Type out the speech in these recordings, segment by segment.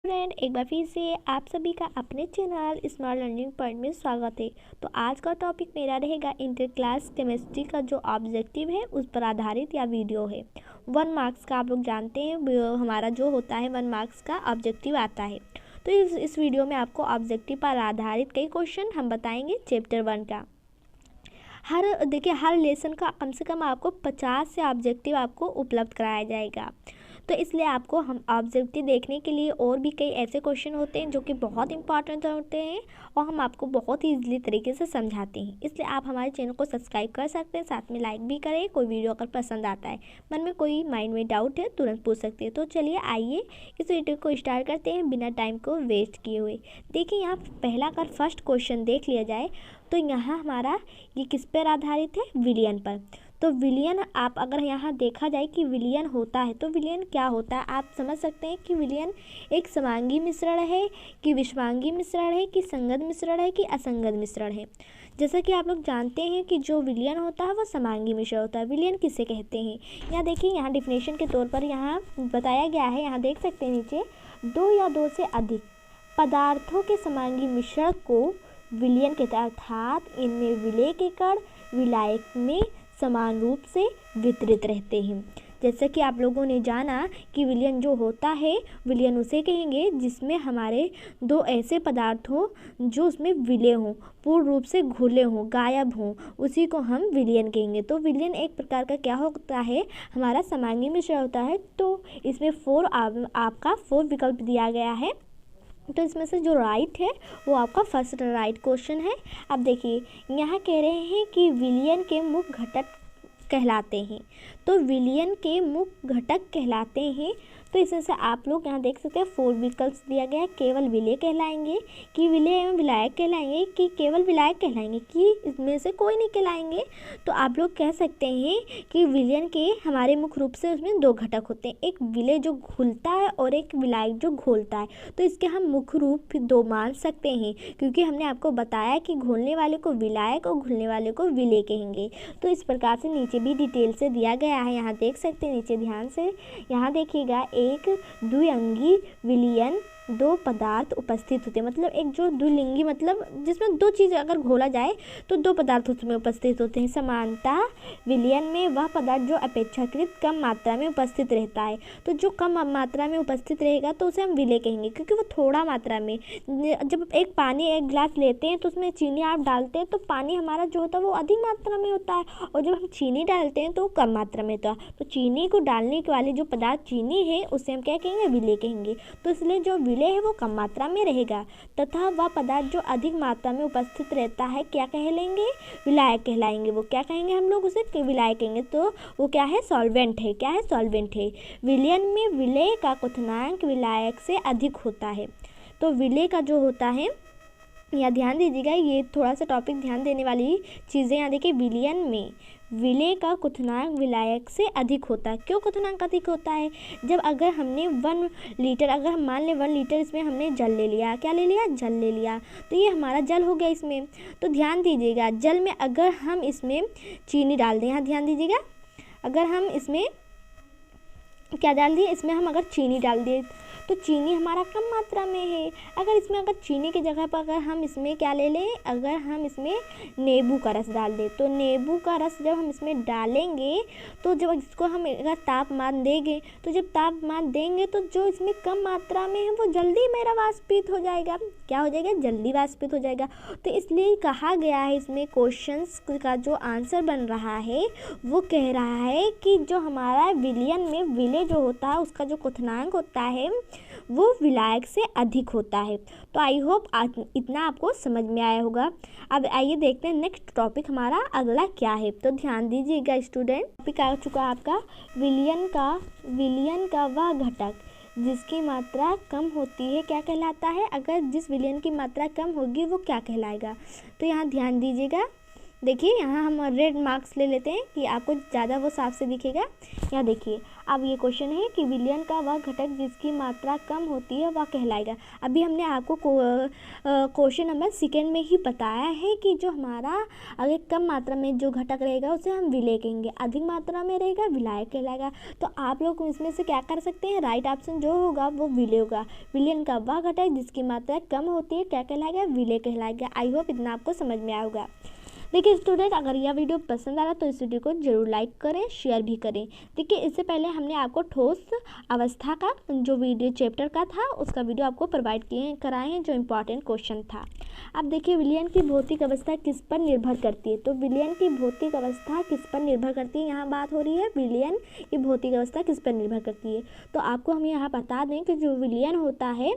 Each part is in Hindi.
फ्रेंड, एक बार फिर से आप सभी का अपने चैनल स्मार्ट लर्निंग पॉइंट में स्वागत है। तो आज का टॉपिक मेरा रहेगा इंटर क्लास केमिस्ट्री का जो ऑब्जेक्टिव है उस पर आधारित या वीडियो है। 1 मार्क्स का आप लोग जानते हैं हमारा जो होता है 1 मार्क्स का ऑब्जेक्टिव आता है। तो इस वीडियो में आपको ऑब्जेक्टिव पर आधारित कई क्वेश्चन हम बताएंगे चैप्टर 1 का। हर लेसन का कम से कम आपको 50 से ऑब्जेक्टिव आपको उपलब्ध कराया जाएगा। तो इसलिए आपको हम ऑब्जेक्टिव देखने के लिए और भी कई ऐसे क्वेश्चन होते हैं जो कि बहुत इंपॉर्टेंट होते हैं और हम आपको बहुत ही ईजिली तरीके से समझाते हैं। इसलिए आप हमारे चैनल को सब्सक्राइब कर सकते हैं, साथ में लाइक भी करें। कोई वीडियो अगर पसंद आता है, मन में कोई माइंड में डाउट है, तुरंत पूछ सकते हैं। तो चलिए आइए इस वीडियो को स्टार्ट करते हैं बिना टाइम को वेस्ट किए हुए। देखिए यहाँ पहला अगर फर्स्ट क्वेश्चन देख लिया जाए तो यहाँ हमारा ये किस पर आधारित है, विलयन पर। तो विलयन आप अगर यहाँ देखा जाए कि विलयन होता है तो विलयन क्या होता है, आप समझ सकते हैं कि विलयन एक समांगी मिश्रण है कि विषमांगी मिश्रण है कि संगत मिश्रण है कि असंगत मिश्रण है। जैसा कि आप लोग जानते हैं कि जो विलयन होता है वो समांगी मिश्रण होता है। विलयन किसे कहते हैं, यहाँ देखिए, यहाँ डिफिनेशन के तौर पर यहाँ बताया गया है। यहाँ देख सकते हैं नीचे, 2 या 2 से अधिक पदार्थों के समांगी मिश्रण को विलयन कहते हैं, अर्थात इनमें विलय के कण विलायक में समान रूप से वितरित रहते हैं। जैसे कि आप लोगों ने जाना कि विलयन जो होता है, विलयन उसे कहेंगे जिसमें हमारे 2 ऐसे पदार्थ हों जो उसमें विलय हों, पूर्ण रूप से घुले हों, गायब हों, उसी को हम विलयन कहेंगे। तो विलयन एक प्रकार का क्या होता है, हमारा समांगी मिश्रण होता है। तो इसमें 4 विकल्प दिया गया है। तो इसमें से जो राइट है वो आपका फर्स्ट राइट क्वेश्चन है। अब देखिए यहाँ कह रहे हैं कि विलयन के मुख्य घटक कहलाते हैं। तो विलयन के मुख्य घटक कहलाते हैं, तो इसमें से आप लोग यहाँ देख सकते हैं 4 विकल्प दिया गया है। केवल विलय कहलाएंगे, कि विलय एवं विलायक कहलाएंगे, कि केवल विलायक कहलाएंगे, कि इसमें से कोई नहीं कहलाएंगे। तो आप लोग कह सकते हैं कि विलयन के हमारे मुख्य रूप से उसमें 2 घटक होते हैं, एक विलय जो घुलता है और एक विलायक जो घोलता है। तो इसके हम मुख्य रूप 2 मान सकते हैं, क्योंकि हमने आपको बताया कि घोलने वाले को विलायक और घुलने वाले को विलय कहेंगे। तो इस प्रकार से नीचे भी डिटेल से दिया गया है, यहाँ देख सकते हैं नीचे ध्यान से। यहाँ देखिएगा, एक द्विअंगी विलयन 2 पदार्थ उपस्थित होते हैं, मतलब एक जो द्विलिंगी, मतलब जिसमें 2 चीज़ें अगर घोला जाए तो 2 पदार्थ उसमें उपस्थित होते हैं। समानता विलयन में वह पदार्थ जो अपेक्षाकृत कम मात्रा में उपस्थित रहता है। तो जो कम मात्रा में उपस्थित रहेगा तो उसे हम विलय कहेंगे, क्योंकि वो थोड़ा मात्रा में। जब एक गिलास लेते हैं तो उसमें चीनी आप डालते हैं तो पानी हमारा जो होता है वो अधिक मात्रा में होता है, और जब हम चीनी डालते हैं तो कम मात्रा में होता है। तो चीनी को डालने वाली जो पदार्थ चीनी है उसे हम क्या कहेंगे, विलय कहेंगे। तो इसलिए जो विलय है वो कम मात्रा में रहेगा, तथा वह पदार्थ जो अधिक मात्रा में उपस्थित रहता है क्या कहलाएंगे, विलायक कहलाएंगे। वो क्या कहेंगे, हम लोग उसे विलायक कहेंगे। तो वो क्या है, सॉल्वेंट है। क्या है, सॉल्वेंट है। विलयन में विलय का क्वथनांक विलायक से अधिक होता है। तो विलय का जो होता है, यहाँ ध्यान दीजिएगा, ये थोड़ा सा टॉपिक ध्यान देने वाली चीज़ें। यहाँ देखिए, विलयन में विलय का क्वथनांक विलायक से अधिक होता है। क्यों क्वथनांक अधिक होता है, जब अगर हमने 1 लीटर, अगर हम मान लें 1 लीटर इसमें हमने जल ले लिया, क्या ले लिया, जल ले लिया, तो ये हमारा जल हो गया इसमें। तो ध्यान दीजिएगा, जल में अगर हम इसमें चीनी डाल दें, यहाँ ध्यान दीजिएगा, अगर हम इसमें क्या डाल दिए, इसमें हम अगर चीनी डाल दिए तो चीनी हमारा कम मात्रा में है। अगर चीनी की जगह पर अगर हम इसमें क्या ले लें, अगर हम इसमें नींबू का रस डाल दें, तो नींबू का रस जब हम इसमें डालेंगे तो जब इसको हम अगर तापमान देंगे, तो जब तापमान देंगे तो जो इसमें कम मात्रा में है वो जल्दी मेरा वाष्पित हो जाएगा। क्या हो जाएगा, जल्दी वाष्पित हो जाएगा। तो इसलिए कहा गया है, इसमें क्वेश्चंस का जो आंसर बन रहा है वो कह रहा है कि जो हमारा विलयन में विलय जो होता है उसका जो क्वथनांक होता है वो विलायक से अधिक होता है। तो आई होप इतना आपको समझ में आया होगा। अब आइए देखते हैं नेक्स्ट टॉपिक हमारा अगला क्या है। तो ध्यान दीजिएगा स्टूडेंट, टॉपिक आ चुका आपका विलयन का वह घटक जिसकी मात्रा कम होती है क्या कहलाता है। अगर जिस विलयन की मात्रा कम होगी वो क्या कहलाएगा। तो यहाँ ध्यान दीजिएगा, देखिए यहाँ हम रेड मार्क्स ले लेते हैं कि आपको ज़्यादा वो साफ से दिखेगा। यहाँ देखिए, अब ये क्वेश्चन है कि विलयन का वह घटक जिसकी मात्रा कम होती है वह कहलाएगा। अभी हमने आपको क्वेश्चन नंबर सेकेंड में ही बताया है कि जो हमारा अगर कम मात्रा में जो घटक रहेगा उसे हम विलेय कहेंगे, अधिक मात्रा में रहेगा विलायक कहलाएगा। तो आप लोग इसमें से क्या कर सकते हैं, राइट ऑप्शन जो होगा वो विलेय होगा। विलयन का वह घटक जिसकी मात्रा कम होती है क्या कहलाएगा, विलेय कहलाएगा। आई होप इतना आपको समझ में आया होगा। देखिए स्टूडेंट, अगर यह वीडियो पसंद आ रहा तो इस वीडियो को जरूर लाइक करें, शेयर भी करें। देखिए इससे पहले हमने आपको ठोस अवस्था का जो वीडियो चैप्टर का था उसका वीडियो आपको प्रोवाइड कराए हैं, जो इम्पॉर्टेंट क्वेश्चन था। अब देखिए विलयन की भौतिक अवस्था किस पर निर्भर करती है, तो विलयन की भौतिक अवस्था किस पर निर्भर करती है, यहाँ बात हो रही है विलयन की भौतिक अवस्था किस पर निर्भर करती है। तो आपको हम यहाँ बता दें कि जो विलयन होता है,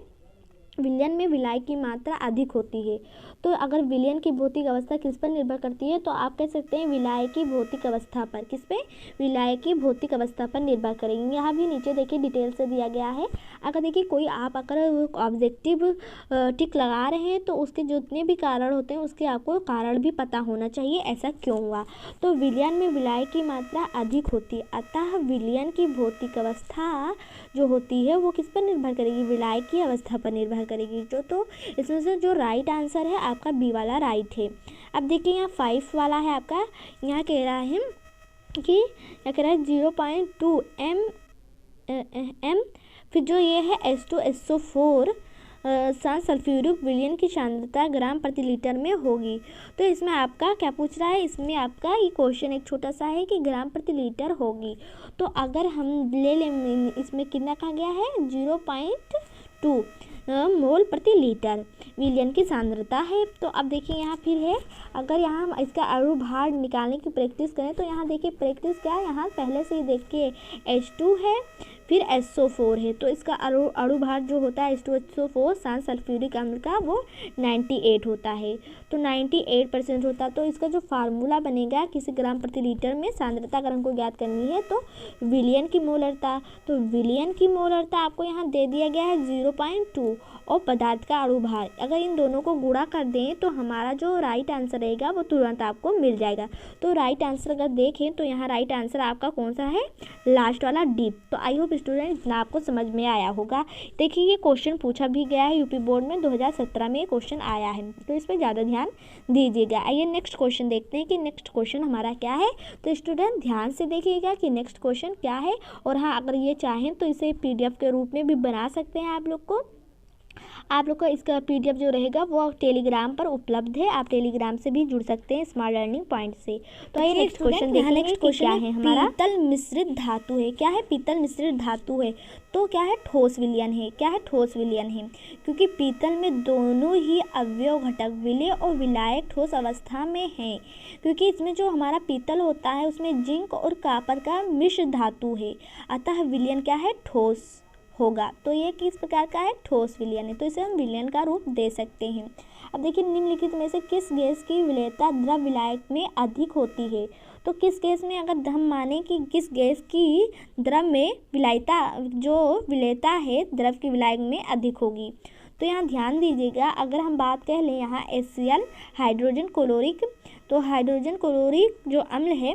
विलयन में विलाय की मात्रा अधिक होती है। तो अगर विलयन की भौतिक अवस्था किस पर निर्भर करती है, तो आप कह सकते हैं विलाय की भौतिक अवस्था पर। किस पे, विलाय की भौतिक अवस्था पर निर्भर करेंगे। यहाँ भी नीचे देखिए डिटेल से दिया गया है। अगर देखिए कोई आप अगर ऑब्जेक्टिव टिक लगा रहे हैं तो उसके जितने भी कारण होते हैं उसके आपको कारण भी पता होना चाहिए, ऐसा क्यों हुआ। तो विलयन में विलाय की मात्रा अधिक होती है, अतः विलयन की भौतिक अवस्था जो होती है वो किस पर निर्भर करेगी, विलाय की अवस्था पर निर्भर करेगी। तो इसमें से जो राइट आंसर है आपका बी वाला राइट है। अब देखिए यहाँ 5 वाला है आपका, यहाँ कह रहा है कि क्या कह रहा है 0.2 m, फिर जो ये है H2SO4 सल्फ्यूरिक विलयन की सांद्रता ग्राम प्रति लीटर में होगी। तो इसमें आपका क्या पूछ रहा है, इसमें आपका ये क्वेश्चन एक छोटा सा है कि ग्राम प्रति लीटर होगी। तो अगर हम ले लें, इसमें कितना कहा गया है 0.2 मोल प्रति लीटर विलयन की सांद्रता है। तो अब देखिए यहाँ फिर है, अगर यहाँ हम इसका अणु भार निकालने की प्रैक्टिस करें तो यहाँ देखिए प्रैक्टिस क्या है, यहाँ पहले से ही देखिए H2 है फिर SO4 है। तो इसका अणु भार जो होता है H2SO4 सांद्र सल्फ्यूरिक अम्ल का वो 98 होता है। तो 98% होता है। तो इसका जो फार्मूला बनेगा किसी ग्राम प्रति लीटर में सांद्रता अगर हमको ज्ञात करनी है तो विलयन की मोलरता, तो विलयन की मोलरता आपको यहाँ दे दिया गया है 0.2 और पदार्थ का अणु भार, अगर इन दोनों को गुणा कर दें तो हमारा जो राइट आंसर रहेगा वो तुरंत आपको मिल जाएगा। तो राइट आंसर अगर देखें तो यहाँ राइट आंसर आपका कौन सा है, लास्ट वाला डी। तो आई होप स्टूडेंट इतना आपको समझ में आया होगा। देखिए ये क्वेश्चन पूछा भी गया है, यूपी बोर्ड में 2017 में क्वेश्चन आया है, तो इस पर ज़्यादा ध्यान दीजिएगा। आइए नेक्स्ट क्वेश्चन देखते हैं कि नेक्स्ट क्वेश्चन हमारा क्या है। तो स्टूडेंट ध्यान से देखिएगा कि नेक्स्ट क्वेश्चन क्या है। और हाँ, अगर ये चाहें तो इसे PDF के रूप में भी बना सकते हैं। आप लोग को इसका PDF जो रहेगा वो टेलीग्राम पर उपलब्ध है, आप टेलीग्राम से भी जुड़ सकते हैं स्मार्ट लर्निंग पॉइंट से। तो आइए नेक्स्ट क्वेश्चन देखेंगे। नेक्स्ट क्वेश्चन क्या है हमारा, पीतल मिश्रित धातु है। क्या है, पीतल मिश्रित धातु है। तो क्या है, ठोस विलयन है। क्या है, ठोस विलयन है, क्योंकि पीतल में दोनों ही अवयव घटक विलेय और विलायक ठोस अवस्था में हैं। क्योंकि इसमें जो हमारा पीतल होता है उसमें जिंक और कॉपर का मिश्र धातु है, अतः विलयन क्या है, ठोस होगा। तो ये किस प्रकार का है, ठोस विलयन है। तो इसे हम विलयन का रूप दे सकते हैं। अब देखिए निम्नलिखित में से किस गैस की विलेयता द्रव विलायक में अधिक होती है। तो किस गैस में, अगर हम माने कि किस गैस की द्रव में विलायता जो विलेयता है द्रव की विलायक में अधिक होगी। तो यहाँ ध्यान दीजिएगा, अगर हम बात कह लें यहाँ HCl हाइड्रोजन क्लोरिक, तो हाइड्रोजन क्लोरिक जो अम्ल है,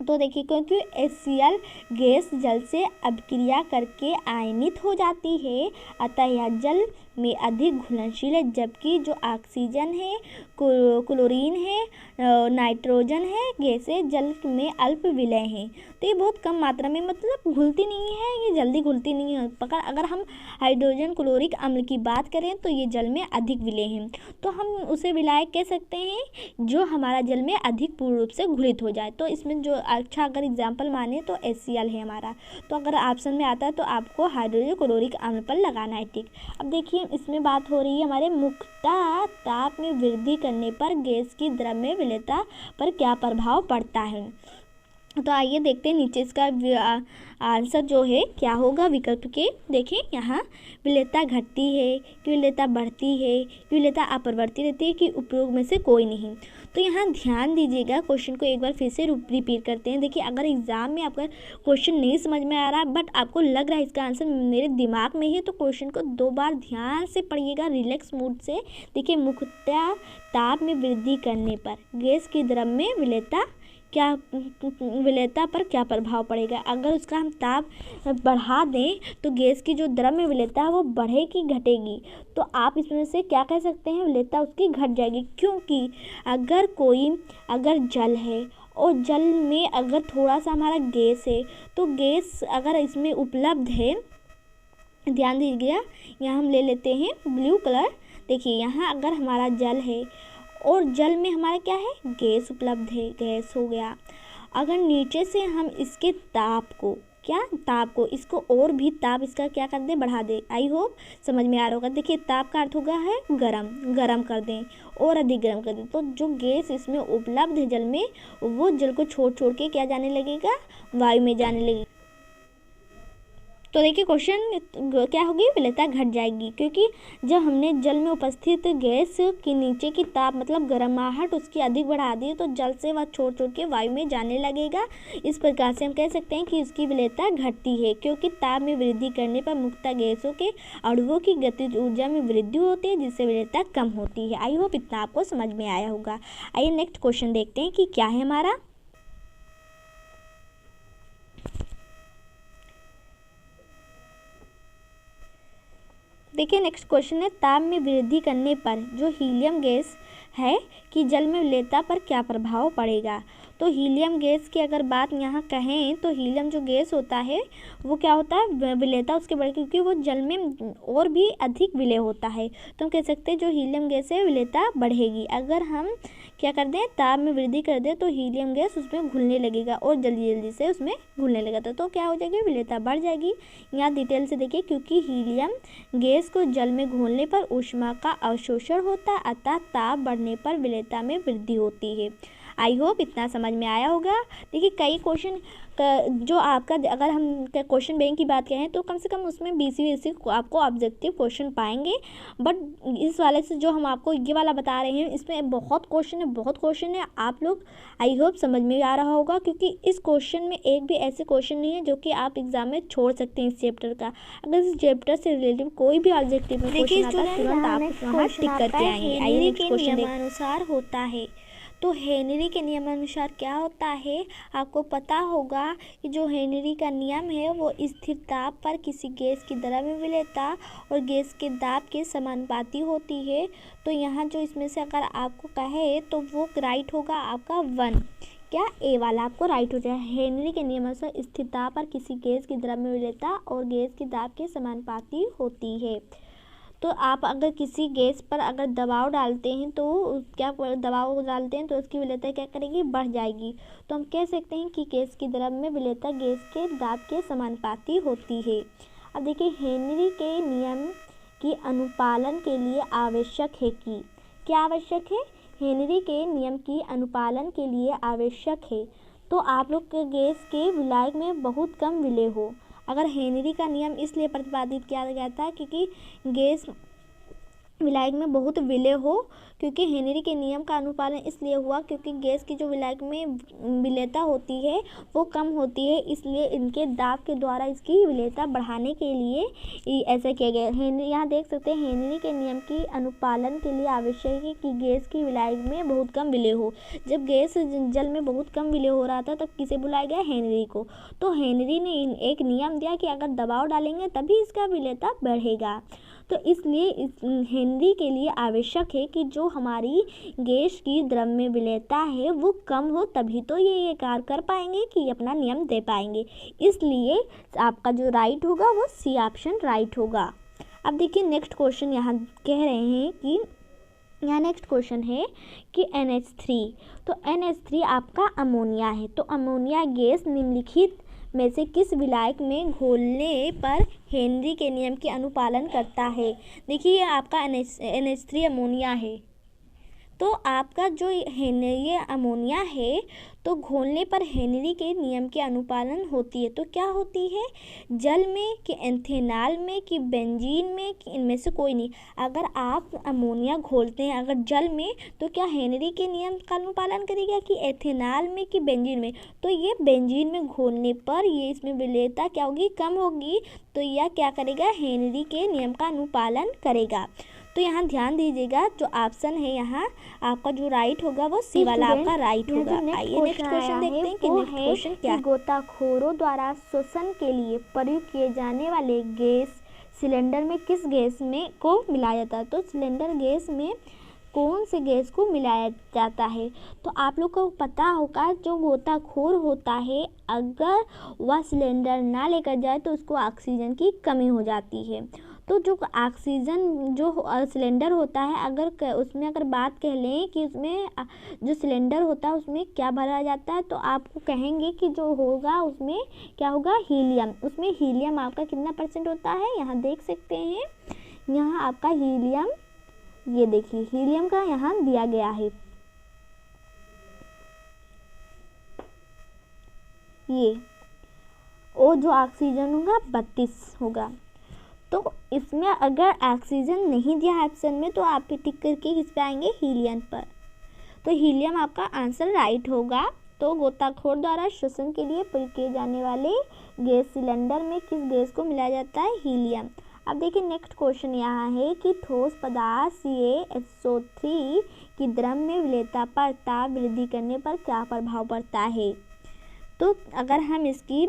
तो देखिए क्योंकि HCl गैस जल से अभिक्रिया करके आयनित हो जाती है, अतः यह जल में अधिक घुलनशील है, जबकि जो ऑक्सीजन है, क्लोरीन है, नाइट्रोजन है, गैसें जल में अल्प विलेय हैं। तो ये बहुत कम मात्रा में, मतलब घुलती नहीं है, ये जल्दी घुलती नहीं है। अगर हम हाइड्रोजन क्लोरिक अम्ल की बात करें तो ये जल में अधिक विलेय हैं, तो हम उसे विलायक कह सकते हैं जो हमारा जल में अधिक पूर्ण रूप से घुलित हो जाए। तो इसमें जो अच्छा अगर एग्जाम्पल माने तो HCl है हमारा। तो अगर ऑप्शन में आता है तो आपको हाइड्रोजन क्लोरिक अम्ल पर लगाना है, ठीक। अब देखिए इसमें बात हो रही है हमारे मुख्यतः ताप में वृद्धि करने पर गैस की द्रव में विलेयता पर क्या प्रभाव पड़ता है। तो आइए देखते हैं नीचे इसका आंसर जो है क्या होगा विकल्प के। देखें यहाँ विलेयता घटती है कि विलेयता बढ़ती है कि विलेयता अपरिवर्तित रहती है कि उपयोग में से कोई नहीं। तो यहाँ ध्यान दीजिएगा, क्वेश्चन को एक बार फिर से रिपीट करते हैं। देखिए अगर एग्जाम में आपका क्वेश्चन नहीं समझ में आ रहा बट आपको लग रहा है इसका आंसर मेरे दिमाग में है, तो क्वेश्चन को 2 बार ध्यान से पढ़िएगा रिलैक्स मूड से। देखिए मुख्यतः ताप में वृद्धि करने पर गैस की द्रव में विलेयता क्या विलेयता पर क्या प्रभाव पड़ेगा। अगर उसका हम ताप बढ़ा दें तो गैस की जो द्रव्य विलेयता है वो बढ़ेगी घटेगी। तो आप इसमें से क्या कह सकते हैं, विलेयता उसकी घट जाएगी। क्योंकि अगर जल है और जल में अगर थोड़ा सा हमारा गैस है तो गैस अगर इसमें उपलब्ध है, ध्यान दीजिएगा, यहाँ हम ले लेते हैं ब्लू कलर। देखिए यहाँ अगर हमारा जल है और जल में हमारा क्या है, गैस उपलब्ध है, गैस हो गया। अगर नीचे से हम इसके ताप को इसको और भी ताप इसका क्या कर दें, बढ़ा दें। आई होप समझ में आ रहा होगा। देखिए ताप का अर्थ होगा है गरम कर दें और अधिक गरम कर दें। तो जो गैस इसमें उपलब्ध है जल में, वो जल को छोड़ के क्या जाने लगेगा, वायु में जाने लगेगा। तो देखिए क्वेश्चन क्या होगी, विलेयता घट जाएगी। क्योंकि जब हमने जल में उपस्थित गैस की नीचे की ताप मतलब गर्माहट उसकी अधिक बढ़ा दी तो जल से वह छोड़ के वायु में जाने लगेगा। इस प्रकार से हम कह सकते हैं कि इसकी विलेयता घटती है। क्योंकि ताप में वृद्धि करने पर मुक्त गैसों के अणुओं की गतिज ऊर्जा में वृद्धि होती है, जिससे विलेयता कम होती है। आई होप इतना आपको समझ में आया होगा। आइए नेक्स्ट क्वेश्चन देखते हैं कि क्या है हमारा। देखिए नेक्स्ट क्वेश्चन है, ताप में वृद्धि करने पर जो हीलियम गैस है कि जल में विलेयता पर क्या प्रभाव पड़ेगा। तो हीलियम गैस की अगर बात यहाँ कहें तो हीलियम जो गैस होता है वो क्या होता है, विलेयता उसके बढ़, क्योंकि वो जल में और भी अधिक विलेय होता है। तो हम कह सकते हैं जो हीलियम गैस है विलेयता बढ़ेगी। अगर हम क्या कर दें, ताप में वृद्धि कर दें तो हीलियम गैस उसमें घुलने लगेगा और जल्दी से उसमें घुलने लगेगा। तो क्या हो जाएगी, विलेयता बढ़ जाएगी। यहाँ डिटेल से देखिए, क्योंकि हीलियम गैस को जल में घोलने पर ऊष्मा का अवशोषण होता है, अतः ताप बढ़ने पर विलेयता में वृद्धि होती है। आई होप इतना समझ में आया होगा। देखिए कई क्वेश्चन जो आपका, अगर हम क्वेश्चन बैंक की बात करें तो कम से कम उसमें 20 आपको ऑब्जेक्टिव क्वेश्चन पाएंगे। बट इस वाले से जो हम आपको ये वाला बता रहे हैं इसमें बहुत क्वेश्चन है। आप लोग आई होप समझ में आ रहा होगा, क्योंकि इस क्वेश्चन में एक भी ऐसे क्वेश्चन नहीं है जो कि आप एग्जाम में छोड़ सकते हैं इस चैप्टर का। अगर इस चैप्टर से रिलेटेड कोई भी ऑब्जेक्टिव में क्वेश्चन आता है तुरंत आप वहाँ टिक करके आएंगे। आइए क्वेश्चन नियमानुसार होता है। तो हेनरी के नियमानुसार क्या होता है, आपको पता होगा कि जो हेनरी का नियम है वो स्थिर ताप पर किसी गैस की द्रव्य विलेयता और गैस के दाब के समानुपाती होती है। तो यहाँ जो इसमें से अगर आपको कहे तो वो राइट होगा आपका 1, क्या ए वाला आपको राइट हो जाए। हेनरी के नियमानुसार स्थिर ताप पर किसी गैस की द्रव्य विलेयता और गैस के दाब के समानुपाती होती है। तो आप अगर किसी गैस पर अगर दबाव डालते हैं तो तो उसकी विलेयता क्या करेगी, बढ़ जाएगी। तो हम कह सकते हैं कि गैस की द्रव्य में विलेयता गैस के दाब के समानुपाती होती है। अब देखिए हेनरी के नियम की अनुपालन के लिए आवश्यक है कि क्या आवश्यक है, हेनरी के नियम की अनुपालन के लिए आवश्यक है तो आप लोग के गैस के विलायक में बहुत कम विलेय हो। अगर हेनरी का नियम इसलिए प्रतिपादित किया गया था क्योंकि गैस विलायक में बहुत विलेय हो, क्योंकि हेनरी के नियम का अनुपालन इसलिए हुआ क्योंकि गैस की जो विलायक में विलेयता होती है वो कम होती है, इसलिए इनके दाब के द्वारा इसकी विलेयता बढ़ाने के लिए ऐसा किया गया। हेनरी, यहाँ देख सकते हैं हेनरी के नियम की अनुपालन के लिए आवश्यक है कि गैस की विलायक में बहुत कम विलेय हो। जब गैस जल में बहुत कम विलेय हो रहा था तब किसे बुलाया गया, हेनरी को। तो हेनरी ने एक नियम दिया कि अगर दबाव डालेंगे तभी इसका विलेयता बढ़ेगा। तो इसलिए हेनरी के लिए आवश्यक है कि जो हमारी गैस की द्रव्य विलेयता है वो कम हो, तभी तो ये कार्य कर पाएंगे कि अपना नियम दे पाएंगे। इसलिए आपका जो राइट होगा वो सी ऑप्शन राइट होगा। अब देखिए नेक्स्ट क्वेश्चन यहाँ कह रहे हैं कि यहाँ नेक्स्ट क्वेश्चन है कि NH3, तो NH3 आपका अमोनिया है। तो अमोनिया गैस निम्नलिखित में से किस विलायक में घोलने पर हेनरी के नियम की अनुपालन करता है। देखिए आपका NH3 अमोनिया है, तो आपका जो ये अमोनिया है तो घोलने पर हेनरी के नियम के अनुपालन होती है। तो क्या होती है, जल में कि एथेनॉल में कि बेंजीन में कि इनमें से कोई नहीं। अगर आप अमोनिया घोलते हैं अगर जल में तो क्या हेनरी के नियम का अनुपालन करेगा कि एथेनॉल में कि बेंजीन में। तो ये बेंजीन में घोलने पर ये इसमें विलेयता क्या होगी, कम होगी। तो यह क्या करेगा, हेनरी के नियम का अनुपालन करेगा। तो यहाँ ध्यान दीजिएगा, जो ऑप्शन है यहाँ आपका जो राइट होगा वो सी वाला आपका राइट होगा। आइए नेक्स्ट क्वेश्चन देखते हैं कि नेक्स्ट क्वेश्चन क्या है। गोताखोरों द्वारा शोषण के लिए प्रयोग किए जाने वाले गैस सिलेंडर में किस गैस में को मिलाया जाता है? तो सिलेंडर गैस में कौन से गैस को मिलाया जाता है? तो आप लोग को पता होगा, जो गोताखोर होता है अगर वह सिलेंडर ना लेकर जाए तो उसको ऑक्सीजन की कमी हो जाती है। तो जो ऑक्सीजन जो सिलेंडर होता है, अगर उसमें अगर बात कह लें कि उसमें जो सिलेंडर होता है उसमें क्या भरा जाता है, तो आपको कहेंगे कि जो होगा उसमें क्या होगा, हीलियम। उसमें हीलियम आपका कितना % होता है, यहाँ देख सकते हैं। यहाँ आपका हीलियम, ये देखिए हीलियम का यहाँ दिया गया है, ये। और जो ऑक्सीजन होगा 32 होगा। तो इसमें अगर ऑक्सीजन नहीं दिया ऑप्शन में तो आप टिक करके किस पे आएंगे, हीलियम पर। तो हीलियम आपका आंसर राइट होगा। तो गोताखोर द्वारा शोषण के लिए प्रयोग किए जाने वाले गैस सिलेंडर में किस गैस को मिलाया जाता है, हीलियम। अब देखिए नेक्स्ट क्वेश्चन यहाँ है कि ठोस पदार्थ CaSO3 की द्रव में विलेयता पर ताप वृद्धि करने पर क्या प्रभाव पड़ता है? तो अगर हम इसकी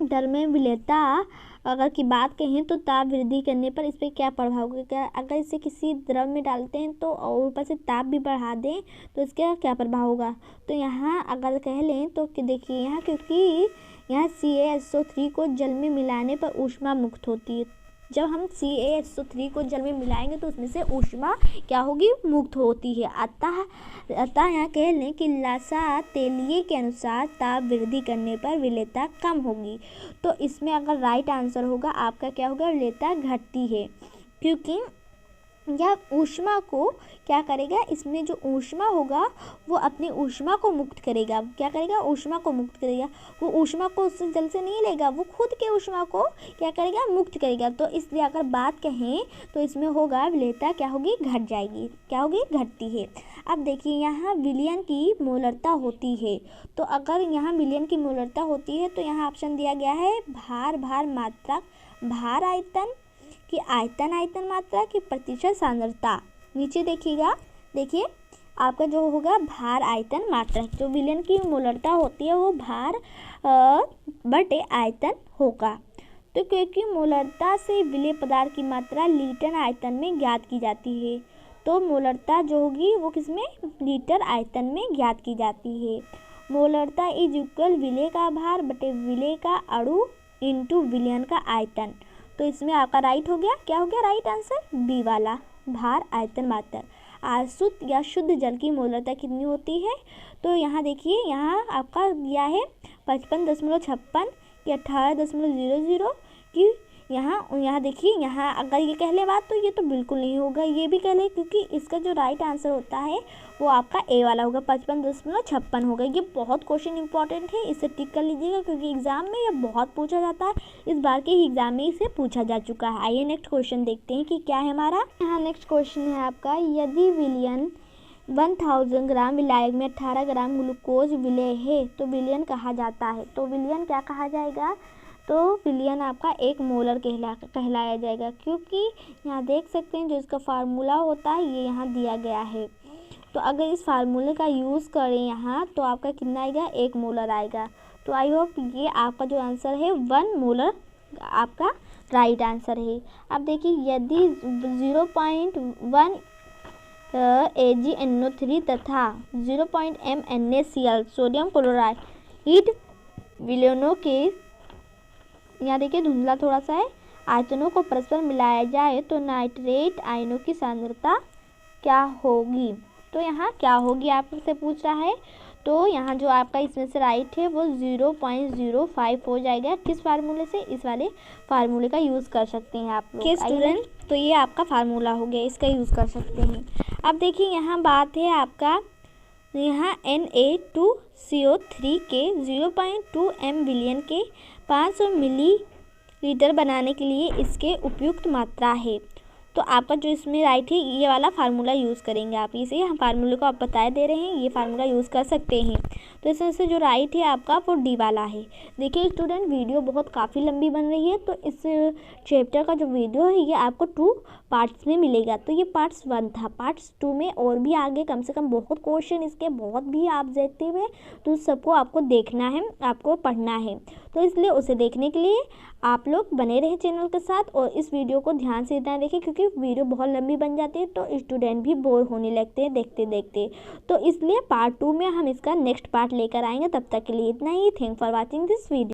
द्रव में विलेयता अगर की बात कहें तो ताप वृद्धि करने पर इस पर क्या प्रभाव होगा? अगर इसे किसी द्रव में डालते हैं तो और ऊपर से ताप भी बढ़ा दें तो इसका क्या प्रभाव होगा? तो यहाँ अगर कह लें तो देखिए यहाँ, क्योंकि यहाँ CaSO3 को जल में मिलाने पर ऊष्मा मुक्त होती है। जब हम CaSO3 को जल में मिलाएंगे तो उसमें से ऊष्मा क्या होगी, मुक्त होती है। अतः यहाँ कह लें कि लासा तेलिए के अनुसार ताप वृद्धि करने पर विलेयता कम होगी। तो इसमें अगर राइट आंसर होगा आपका क्या होगा, विलेयता घटती है, क्योंकि यह ऊष्मा को क्या करेगा, इसमें जो ऊष्मा होगा वो अपनी ऊष्मा को मुक्त करेगा। क्या करेगा, ऊष्मा को मुक्त करेगा। वो ऊष्मा को उससे जल से नहीं लेगा, वो खुद के ऊष्मा को क्या करेगा, मुक्त करेगा। तो इसलिए अगर बात कहें तो इसमें होगा विलेयता क्या होगी, घट जाएगी। क्या होगी, घटती है। अब देखिए यहाँ विलयन की मोलरता होती है। तो अगर यहाँ विलयन की मोलरता होती है तो यहाँ ऑप्शन दिया गया है भार मात्रा, भार आयतन की आयतन मात्रा की प्रतिशत सांद्रता। नीचे देखिएगा, देखिए आपका जो होगा भार आयतन मात्रा, जो विलयन की मोलरता होती है वो भार बटे आयतन होगा। तो क्योंकि मोलरता से विलेय पदार्थ की मात्रा लीटर आयतन में ज्ञात की जाती है, तो मोलरता जो होगी वो किसमें, लीटर आयतन में ज्ञात की जाती है। मोलरता इज इक्वल विलेय का भार बटे विलेय का अणु इंटू विलयन का आयतन। तो इसमें आपका राइट हो गया, क्या हो गया राइट आंसर, बी वाला, भार आयतन मात्रा। आशुद्ध या शुद्ध जल की मोलरता कितनी होती है? तो यहाँ देखिए, यहाँ आपका दिया है 55.56 या 18.00 की। यहाँ देखिए, यहाँ अगर ये कह ले बात तो ये तो बिल्कुल नहीं होगा, ये भी कह ले, क्योंकि इसका जो राइट आंसर होता है वो आपका ए वाला होगा, 55.56 होगा। ये बहुत क्वेश्चन इंपॉर्टेंट है, इसे टिक कर लीजिएगा क्योंकि एग्जाम में ये बहुत पूछा जाता है। इस बार के ही एग्जाम में इसे पूछा जा चुका है। आइए नेक्स्ट क्वेश्चन देखते हैं कि क्या है हमारा। यहाँ नेक्स्ट क्वेश्चन है आपका, यदि विलयन 1000 ग्राम विलायक में 18 ग्राम ग्लूकोज विलेय है तो विलयन कहा जाता है। तो विलयन क्या कहा जाएगा? तो विलयन आपका 1 मोलर कहलाया जाएगा, क्योंकि यहाँ देख सकते हैं जो इसका फार्मूला होता है ये यहाँ दिया गया है। तो अगर इस फार्मूले का यूज़ करें यहाँ तो आपका कितना आएगा, 1 मोलर आएगा। तो आई होप ये आपका जो आंसर है 1 मोलर आपका राइट आंसर है। अब देखिए, यदि 0.1 AgNO3 तथा 0.m NaCl सोडियम क्लोराइड विलयनों के, यहाँ देखिए धुंधला थोड़ा सा है, आयतनों को परस्पर मिलाया जाए तो नाइट्रेट आयनों की सांद्रता क्या होगी? तो यहाँ क्या होगी आपसे पूछ रहा है। तो यहाँ जो आपका इसमें से राइट है वो 0.05 हो जाएगा। किस फार्मूले से? इस वाले फार्मूले का यूज़ कर सकते हैं आप लोग स्टूडेंट। तो ये आपका फार्मूला हो गया, इसका यूज़ कर सकते हैं। अब देखिए यहाँ बात है आपका, यहाँ Na2CO3 के 0.2 m विलयन के 500 मिलीलीटर बनाने के लिए इसके उपयुक्त मात्रा है। तो आपका जो इसमें राइट है ये वाला फार्मूला यूज़ करेंगे आप। इसे हम फार्मूले को आप बता दे रहे हैं, ये फार्मूला यूज़ कर सकते हैं। तो इसमें से जो राइट है आपका वो डी वाला है। देखिए स्टूडेंट, वीडियो बहुत काफ़ी लंबी बन रही है, तो इस चैप्टर का जो वीडियो है ये आपको 2 पार्ट्स में मिलेगा। तो ये पार्ट्स 1 था। पार्ट्स 2 में और भी आगे कम से कम बहुत क्वेश्चन इसके बहुत भी ऑब्जेक्टिव है, तो सबको आपको देखना है, आपको पढ़ना है। तो इसलिए उसे देखने के लिए आप लोग बने रहे चैनल के साथ और इस वीडियो को ध्यान से इतना देखें, क्योंकि वीडियो बहुत लंबी बन जाती है तो स्टूडेंट भी बोर होने लगते हैं देखते देखते। तो इसलिए पार्ट 2 में हम इसका नेक्स्ट पार्ट लेकर आएंगे। तब तक के लिए इतना ही। Thank for watching this video.